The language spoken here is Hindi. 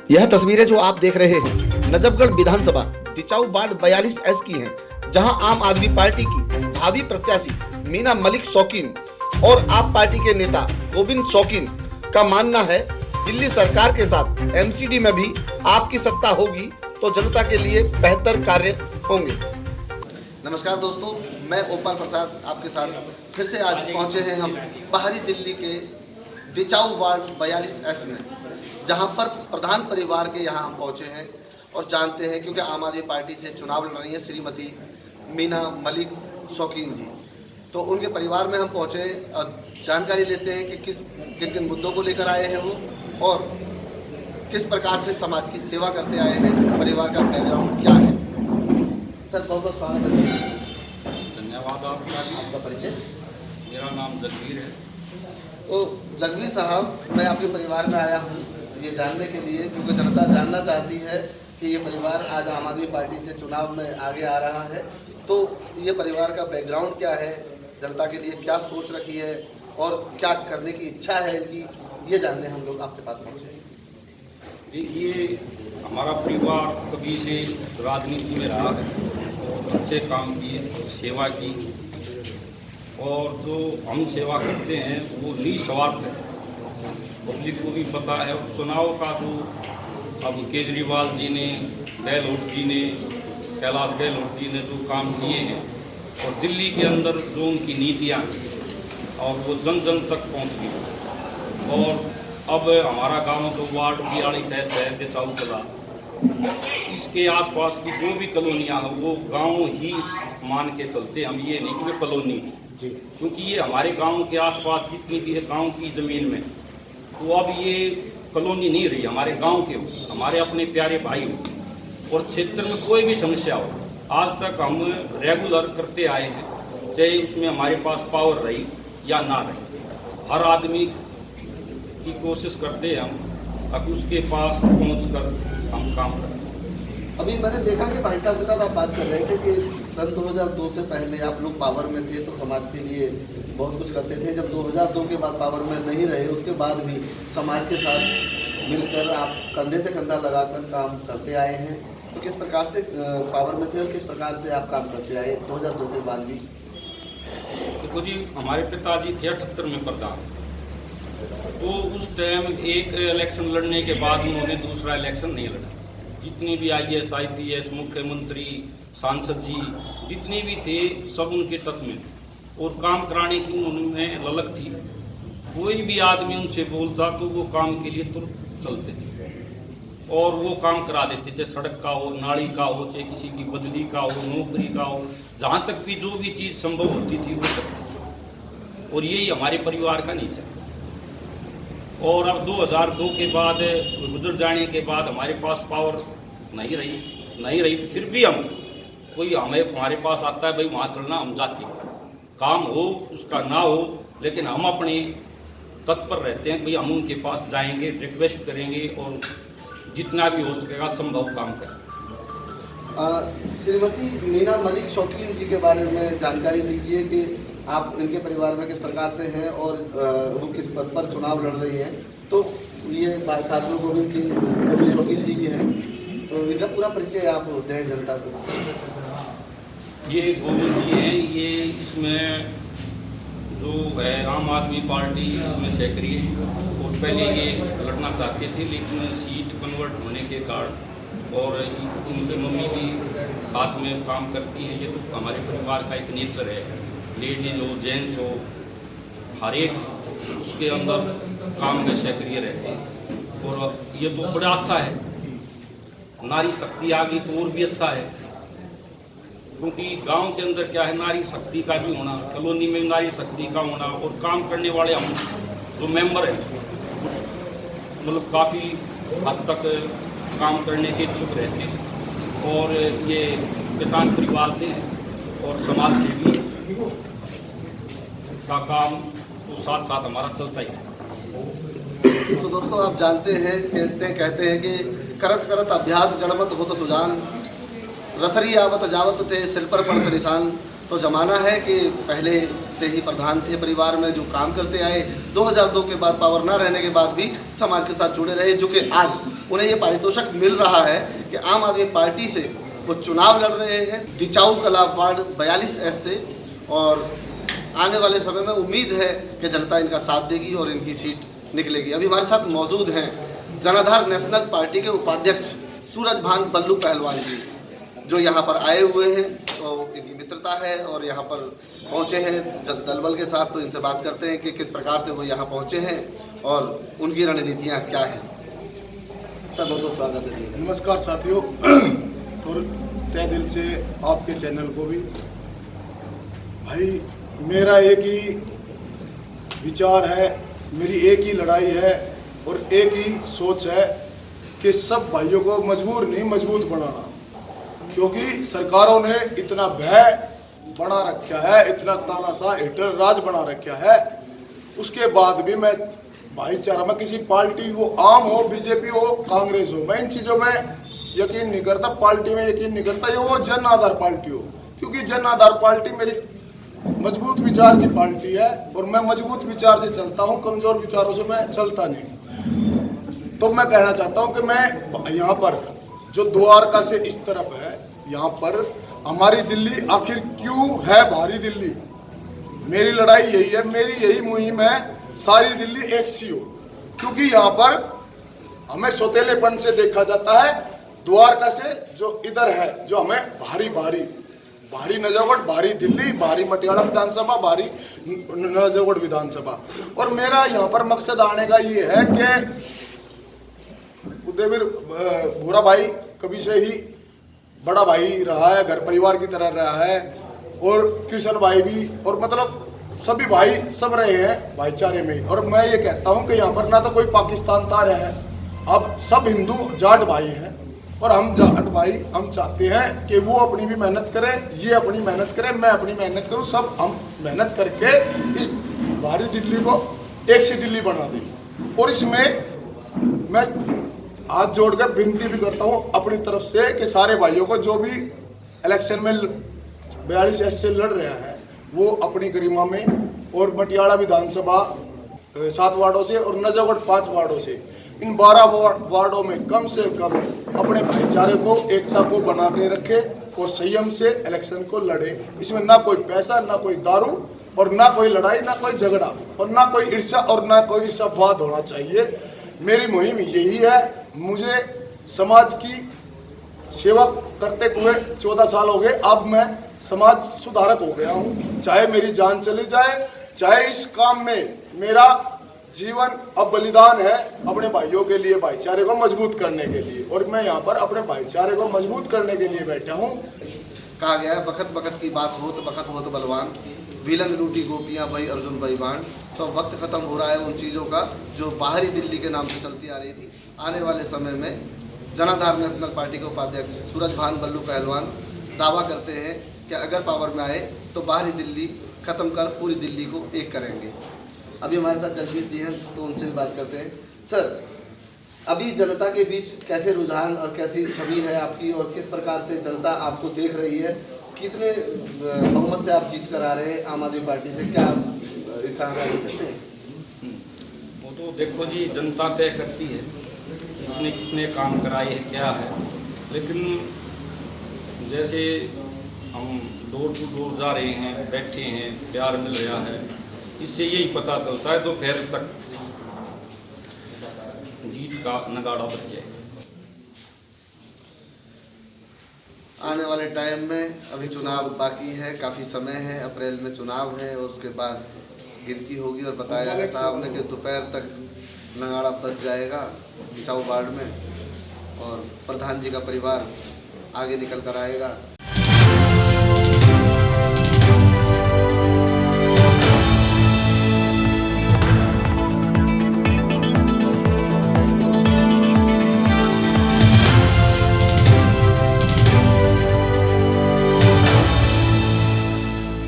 यह तस्वीरें जो आप देख रहे हैं नजफगढ़ विधानसभा टिचाऊ वार्ड 42S की हैं, जहां आम आदमी पार्टी की भावी प्रत्याशी मीना मलिक शौकीन और आप पार्टी के नेता गोविंद शौकीन का मानना है दिल्ली सरकार के साथ एमसीडी में भी आपकी सत्ता होगी तो जनता के लिए बेहतर कार्य होंगे। नमस्कार दोस्तों, मैं ओपन प्रसाद आपके साथ फिर से आज पहुंचे हैं हम बाहरी दिल्ली के टिचाऊ वार्ड 42S में, जहां पर प्रधान परिवार के यहां हम पहुंचे हैं और जानते हैं क्योंकि आम आदमी पार्टी से चुनाव लड़ रही है श्रीमती मीना मलिक शौकीन जी। तो उनके परिवार में हम पहुंचे और जानकारी लेते हैं कि किन किन मुद्दों को लेकर आए हैं वो और किस प्रकार से समाज की सेवा करते आए हैं, परिवार का बैकग्राउंड क्या है। सर बहुत बहुत स्वागत है। धन्यवाद आपका परिचय। मेरा नाम जगवीर है। तो जगवीर साहब, मैं आपके परिवार में आया हूँ ये जानने के लिए क्योंकि जनता जानना चाहती है कि ये परिवार आज आम आदमी पार्टी से चुनाव में आगे आ रहा है, तो ये परिवार का बैकग्राउंड क्या है, जनता के लिए क्या सोच रखी है और क्या करने की इच्छा है इनकी, ये जानने हम लोग आपके पास पहुँचे। देखिए, हमारा परिवार कभी से राजनीति में रहा है और अच्छे काम की सेवा की, और जो हम सेवा करते हैं वो निस्वार्थ है। पब्लिक को भी पता है। और चुनाव का जो अब केजरीवाल जी ने, गहलोत जी ने, कैलाश गहलोत जी ने जो काम किए हैं और दिल्ली के अंदर जो उनकी नीतियाँ और वो जन जन तक पहुँच गई। और अब हमारा गांव तो वार्ड 42S है, टिचाऊ कला, इसके आसपास की जो भी कॉलोनियाँ हैं वो गांव ही मान के चलते, हम ये नहीं कि वे कॉलोनी जी, क्योंकि ये हमारे गांव के आसपास जितनी भी है गांव की ज़मीन में, तो अब ये कॉलोनी नहीं रही, हमारे गांव के हो, हमारे अपने प्यारे भाई हो। और क्षेत्र में कोई भी समस्या हो, आज तक हम रेगुलर करते आए हैं, चाहे उसमें हमारे पास पावर रही या ना रही। हर आदमी की कोशिश करते हैं हम अब उसके पास पहुँच कर हम काम करें। अभी मैंने देखा कि भाई साहब के साथ आप बात कर रहे थे कि सन 2002 से पहले आप लोग पावर में थे तो समाज के लिए बहुत कुछ करते थे। जब 2002 के बाद पावर में नहीं रहे, उसके बाद भी समाज के साथ मिलकर आप कंधे से कंधा लगाकर काम करते आए हैं। तो किस प्रकार से पावर में थे और किस प्रकार से आप काम करते आए 2002 के बाद भी? देखो जी, हमारे पिताजी थे 78 में प्रधान, तो उस टाइम एक इलेक्शन लड़ने के बाद उन्होंने दूसरा इलेक्शन नहीं लड़ा। जितने भी IAS IPS मुख्यमंत्री सांसद जी जितने भी थे सब उनके तत्व में और काम कराने की उनमें ललक थी। कोई भी आदमी उनसे बोलता तो वो काम के लिए तुरंत चलते थे और वो काम करा देते, चाहे सड़क का हो, नाली का हो, चाहे किसी की बदली का हो, नौकरी का हो, जहाँ तक भी जो भी चीज़ संभव होती थी वो करते थे। और यही हमारे परिवार का नेचर। और अब 2002 के बाद गुजर जाने के बाद हमारे पास पावर नहीं रही, फिर भी हम कोई हमारे पास आता है, भाई वहाँ चलना, हम जाते हैं, काम हो उसका ना हो, लेकिन हम अपने तत्पर रहते हैं, भाई हम उनके पास जाएंगे, रिक्वेस्ट करेंगे और जितना भी हो सकेगा संभव काम करें। श्रीमती मीना मलिक शौकीन जी के बारे में जानकारी दीजिए कि आप इनके परिवार में किस प्रकार से हैं और वो किस पद पर चुनाव लड़ रही हैं। तो ये छात्र गोविंद शौकीन जी की हैं, तो इनका पूरा परिचय आप होते हैं जनता को। ये गोविंद जी हैं, ये इसमें जो है आम आदमी पार्टी इसमें सक्रिय है और पहले ये लड़ना चाहते थे, लेकिन सीट कन्वर्ट होने के कारण और उनकी मम्मी भी साथ में काम करती हैं। ये तो हमारे परिवार का एक नेचर है, लेडीज हो जेंट्स हो हर एक उसके अंदर काम में सक्रिय रहते हैं। और ये तो बड़ा अच्छा है, नारी शक्ति आ गई तो और भी अच्छा है, क्योंकि गांव के अंदर क्या है, नारी शक्ति का भी होना, कॉलोनी में नारी शक्ति का होना और काम करने वाले हम जो मेंबर हैं मतलब काफ़ी हद तक काम करने के इच्छुक रहते हैं। और ये किसान परिवार से और समाज सेवी का काम तो साथ साथ हमारा चलता ही है। तो दोस्तों, आप जानते हैं कहते हैं कि करत करत अभ्यास गणमत हो तो सुजान, रसरी आवत जावत थे सिल पर पड़त निशान। तो ज़माना है कि पहले से ही प्रधान थे परिवार में जो काम करते आए, 2002 के बाद पावर ना रहने के बाद भी समाज के साथ जुड़े रहे, जो कि आज उन्हें ये पारितोषिक मिल रहा है कि आम आदमी पार्टी से वो चुनाव लड़ रहे हैं दिचाऊ कला वार्ड 42S से, और आने वाले समय में उम्मीद है कि जनता इनका साथ देगी और इनकी सीट निकलेगी। अभी हमारे साथ मौजूद हैं जनाधार नेशनल पार्टी के उपाध्यक्ष सूरजभान बल्लू पहलवान जी, जो यहाँ पर आए हुए हैं, तो इनकी मित्रता है और यहाँ पर पहुँचे हैं दलबल के साथ। तो इनसे बात करते हैं कि किस प्रकार से वो यहाँ पहुँचे हैं और उनकी रणनीतियाँ क्या हैं। सर बहुत बहुत स्वागत है। नमस्कार साथियों, और तहे दिल से आपके चैनल को भी भाई, मेरा एक ही विचार है, मेरी एक ही लड़ाई है और एक ही सोच है कि सब भाइयों को मजबूर नहीं मजबूत बनाना, क्योंकि सरकारों ने इतना भय बना रखा है, इतना तानाशाह हिटलर राज बना रखा है, उसके बाद भी मैं भाईचारा में किसी पार्टी वो आम हो, बीजेपी हो, कांग्रेस हो, मैं इन चीज़ों में यकीन नहीं करता, पार्टी में यकीन नहीं करता। ये वो जन आधार पार्टी हो, क्योंकि जन आधार पार्टी मेरी मजबूत विचार की पार्टी है और मैं मजबूत विचार से चलता हूँ, कमजोर विचारों से मैं चलता नहीं। तो मैं कहना चाहता हूँ कि मैं यहाँ पर जो द्वारका से इस तरफ है, यहाँ पर हमारी दिल्ली आखिर क्यों है भारी दिल्ली, मेरी लड़ाई यही है, मेरी यही मुहिम है, सारी दिल्ली एक सी हो, क्योंकि यहाँ पर हमें सौतेलेपन से देखा जाता है। द्वारका से जो इधर है, जो हमें भारी नजफगढ़, भारी दिल्ली, भारी मटियाला विधानसभा, भारी नजफगढ़ विधानसभा, और मेरा यहाँ पर मकसद आने का ये है कि उदयवीर भूरा भाई कभी से ही बड़ा भाई रहा है, घर परिवार की तरह रहा है, और कृष्ण भाई भी, और मतलब सभी भाई सब रहे हैं भाईचारे में। और मैं ये कहता हूँ कि यहाँ पर ना तो कोई पाकिस्तान तारा है, अब सब हिंदू जाट भाई हैं, और हम जाट भाई हम चाहते हैं कि वो अपनी भी मेहनत करें, ये अपनी मेहनत करें, मैं अपनी मेहनत करूं, सब हम मेहनत करके इस भारी दिल्ली को एक सी दिल्ली बना दें। और इसमें मैं हाथ जोड़ कर विनती भी करता हूं अपनी तरफ से कि सारे भाइयों को, जो भी इलेक्शन में 42S से लड़ रहा है, वो अपनी गरिमा में, और मटियाला विधानसभा 7 वार्डों से और नजफगढ़ 5 वार्डों से, इन 12 वार्डों में कम से कम अपने भाईचारे को, एकता को बना के रखे और संयम से इलेक्शन को लड़े। इसमें ना कोई पैसा, ना कोई दारू, और ना कोई लड़ाई, ना कोई झगड़ा, और ना कोई ईर्ष्या, और ना कोई ईर्ष्यावाद होना चाहिए। मेरी मुहिम यही है। मुझे समाज की सेवा करते हुए 14 साल हो गए, अब मैं समाज सुधारक हो गया हूँ। चाहे मेरी जान चली जाए, चाहे इस काम में मेरा जीवन अब बलिदान है अपने भाइयों के लिए, भाईचारे को मजबूत करने के लिए, और मैं यहाँ पर अपने भाईचारे को मजबूत करने के लिए बैठा हूँ। कहा गया है बखत बखत की बात हो तो बखत हो तो बलवान, विलन रूठी गोपियाँ भाई अर्जुन भाई बाण। तो वक्त ख़त्म हो रहा है उन चीज़ों का जो बाहरी दिल्ली के नाम से चलती आ रही थी। आने वाले समय में जनाधार नेशनल पार्टी के उपाध्यक्ष सूरजभान बल्लू पहलवान दावा करते हैं कि अगर पावर में आए तो बाहरी दिल्ली ख़त्म कर पूरी दिल्ली को एक करेंगे। अभी हमारे साथ जगदीश जी हैं, तो उनसे भी बात करते हैं। सर, अभी जनता के बीच कैसे रुझान और कैसी छवि है आपकी, और किस प्रकार से जनता आपको देख रही है? कितने बहुमत से आप जीत कर आ रहे हैं आम आदमी पार्टी से, क्या आप इसका आंकड़ा दे सकते हैं? वो तो देखो जी, जनता तय करती है इसने कितने काम कराए हैं, क्या है। लेकिन जैसे हम डोर टू डोर जा रहे हैं, बैठे हैं, प्यार मिल रहा है, इससे यही पता चलता है दोपहर तक जीत का नगाड़ा बज जाए। आने वाले टाइम में अभी चुनाव बाकी है, काफ़ी समय है, अप्रैल में चुनाव है और उसके बाद गिनती होगी, और बताया गया साहब ने कि दोपहर तक नगाड़ा बज जाएगा दिचाऊ वार्ड में, और प्रधान जी का परिवार आगे निकल कर आएगा।